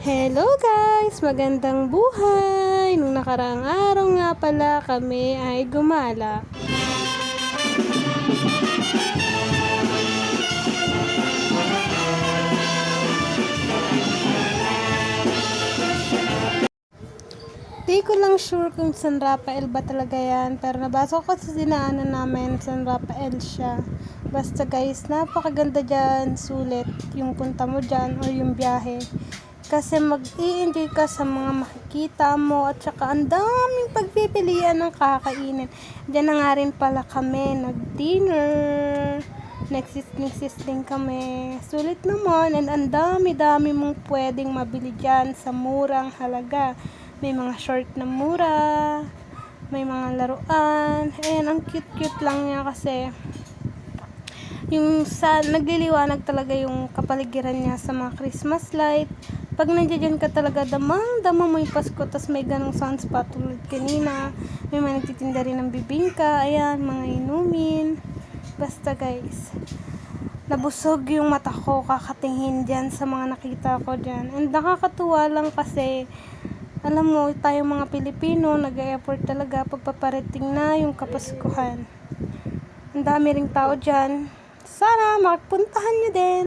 Hello guys! Magandang buhay! Nung nakaraang araw nga pala kami ay gumala. Di ko lang sure kung San Rafael ba talaga yan, pero nabasa ko sa dinaanan namin, San Rafael siya. Basta guys, napakaganda dyan, sulit yung punta mo dyan o yung biyahe. Kasi mag-i-enjoy ka sa mga makikita mo at saka ang daming pagpipilian ng kakainin. Diyan na nga rin pala kami nag-dinner. Nagsisling kami. Sulit naman and ang dami-dami mong pwedeng mabili dyan sa murang halaga. May mga short na mura, may mga laruan. Ayan, ang cute-cute lang niya kasi yung nagliliwanag talaga yung kapaligiran niya sa mga Christmas light. Pag nandiyan ka talaga, damang-dama mo yung Pasko, tas may ganong sunspot tulad kanina. May mga nagtitinda rin ng bibingka, ayan, mga inumin. Basta guys, nabusog yung mata ko kakatingin dyan sa mga nakita ko dyan. And nakakatuwa lang kasi, alam mo, tayong mga Pilipino, nag-e-effort talaga pagpaparating na yung Kapaskuhan. Ang dami ring tao dyan. Sana makpuntahan nyo din.